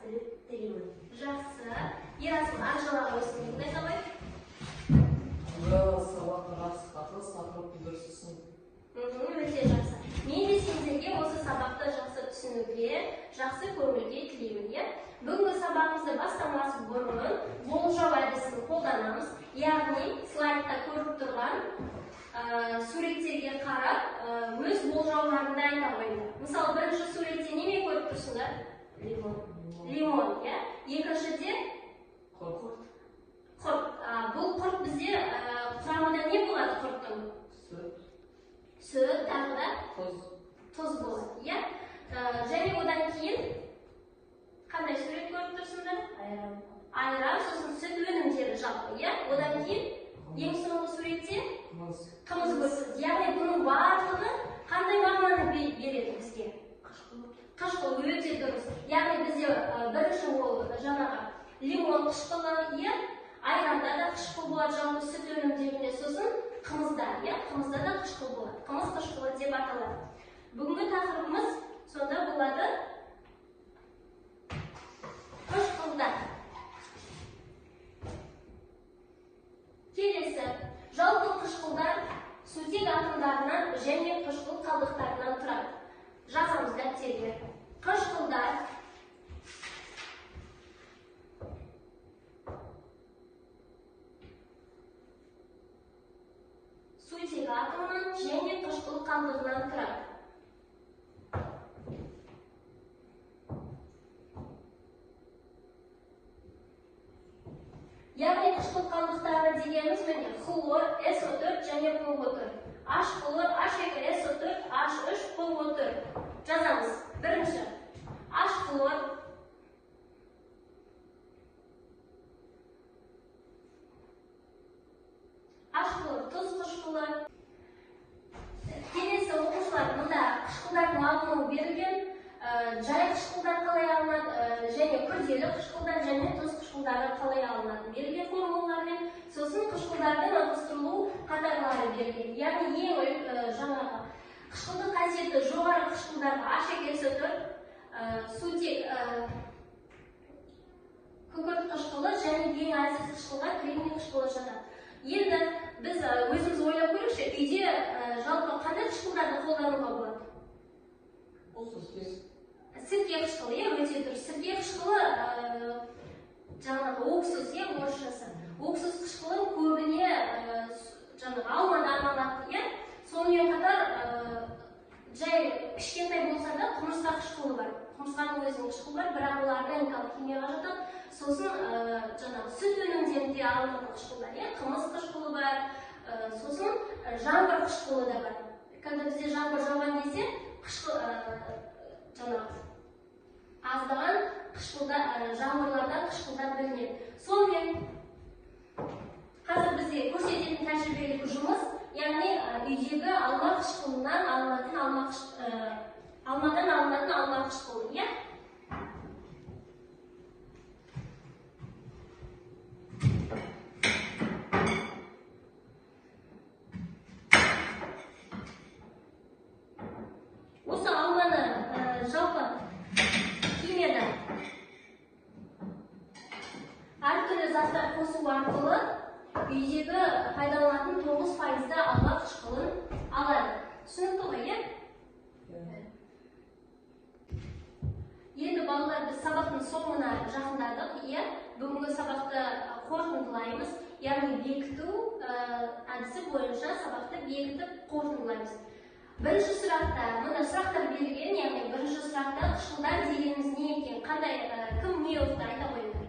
біліп тілеймін. Жақсы. Ерасыл Анжелаға өзің не айтамай? Сабаққа жақсы қатыс, тақырыпты дұрыс түсін. Өте жақсы. Мен де сендерге осы сабақты жақсы түсінуге, жақсы көңілге тілеймін. Бүгінгі сабағымызды бастамас бұрын болжау әдісін қолданамыз. Яғни слайдта көріп тұрған суреттерге қарап, өз болжауларыңды айта қойыңдар. Мысалы, бірінші суретте неме көріп тұрсыңдар? Лимон, екіншіде Құрт. құрт. Бұл құрт бізде құрамында не болады құрттың? Сүт, тағы да тұз болады. Және одан кейін қандай сурет көріп тұрсыңдар? Айран, сосын сүт өнімдері жалпы. Одан кейін ең соңғы суретте қымыз көрсетеді. Яғни бұның барлығы қандай мағынаны береді бізге? Қышқыл, өте дұрыс. Яғни бізде бірінші ол жаңағы лимон қышқылы, айранда да қышқыл болады, жалпы сүт өнімдерінде, сосын қымызда, қымызда да қышқыл болады. Қымыз қышқылы деп аталады. Бүгінгі тақырыбымыз сонда болады қышқылдар. Келесі, жалпы қышқылдар сутек атомдарынан және қышқыл қалдықтарынан тұрады. Жазамыз дәптерге. Қышқылдар сутек атомынан және қышқыл қалдығынан тұрады. Яғни қышқыл қалдықтары дегеніміз міне хлор, SO4 және ПО4. H хлор, H2SO4, H3 ПО4. Жазамыз. Бірінші H хлор, тұз қышқылы. Келесі оқушылар, мұнда қышқылдардың алынуы берілген, жай қышқылдар қалай алынады, және күрделі қышқылдар және тұз қышқылдары қалай алынады берілген формулалармен, сосын қышқылдардың ығыстырылу қатарлары берілген. Яғни ең жаңағы қышқылдық қасиеті жоғары қышқылдарға H2SO4, сутек күкірт қышқылы және ең әлсіз қышқылға кремний қышқылы жатады. Енді біз өзіміз ойлап көрейікші, үйде жалпы қандай қышқылдарды қолдануға болады? Сірке қышқылы, өте дұрыс. Сірке қышқылы жаңағы уксус, орысшасы. Уксус қышқылы көбіне жаңағы алмадан алады. Сонымен қатар жай кішкентай болса да құмырсқа қышқылы бар. Құмырсқаның өзінің қышқылы бар, бірақ ол органикалық химияға жатады. Сосын жаңағы сүт өнімдерінде алынатын қышқылдар, қымыз қышқылы бар, сосын жаңбыр қышқылы да бар. Когда бізде жаңбыр жауған кезде жаңағы аздаған жаңбырлардан қышқылдар білінеді. Сонымен қазір бізде көрсететін тәжірибелік жұмыс, яғни үйдегі алма қышқылынан алынатын алма қышқылы. Осы алманы жалпы химияда әртүрлі заттар қосу арқылы үйдегі пайдаланатын 9% алма қышқылын алады. Түсінікті ғой, Енді балалар, біз сабақтың соңына жақындадық, бүгінгі сабақты қорытындылаймыз, яғни бекіту әдісі бойынша сабақты бекітіп қорытындылаймыз. Бірінші сұрақта, мұнда сұрақтар берілген, яғни бірінші сұрақта қышқылдар дегеніміз не екен? Қандай, кім не оқыды, айта қойыңдар?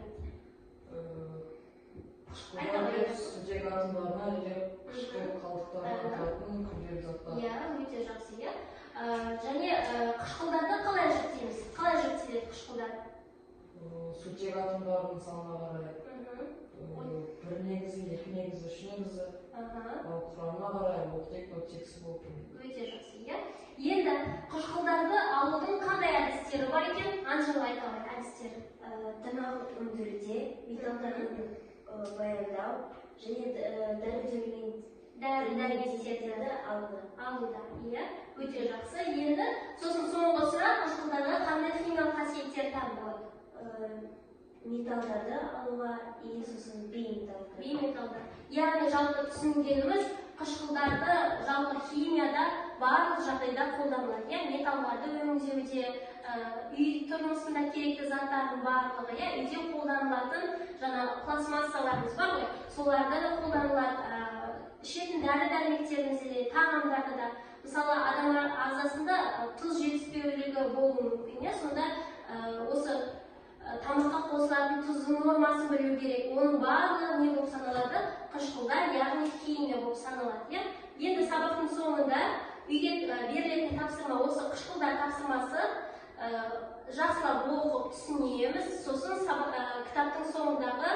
Қышқылдар сутек атомдарына және қышқыл қалдықтарына жататын күрделі заттар. Өте жақсы, және қышқылдарды қалай жіктейміз? Қалай жіктеледі қышқылдар? Сутек атомдарының санына қарай. Бір негізі, екі негізі, үш негізі. Құрамына қарай оттек, оттексіз болып тұрады. Өте жақсы, Енді қышқылдарды алудың қандай әдістері бар екен? Анжела айта алады әдістері. Тамақ өндіруде, металдарын баяндау және дәрі-дәрмектерді алуда. Өте жақсы. Енді сосын соңғы сұрақ, қышқылдарға қандай химиялық қасиеттері табылады? металдарды алуға и сосын бейметалдар. Яғни жалпы түсінгеніміз қышқылдарды жалпы химияда барлық жағдайда қолданылады. Металларды өңдеуде, үй тұрмысында керекті заттардың барлығы, үйде қолданылатын жаңа пластмассаларымыз бар ғой, соларда да қолданылады. Ішетін дәрі-дәрмектерімізде де, тағамдарда да, мысалы адамдар ағзасында тұз жетіспеулігі болуы мүмкін, сонда осы тамаққа қосылатын тұздың нормасын білу керек. Оның барлығы не болып саналады? Қышқылдар, яғни химия болып саналады. Енді сабақтың соңында үйге берілетін тапсырма, осы қышқылдар тапсырмасы жақсылап оқып түсінеміз. Сосын кітаптың соңындағы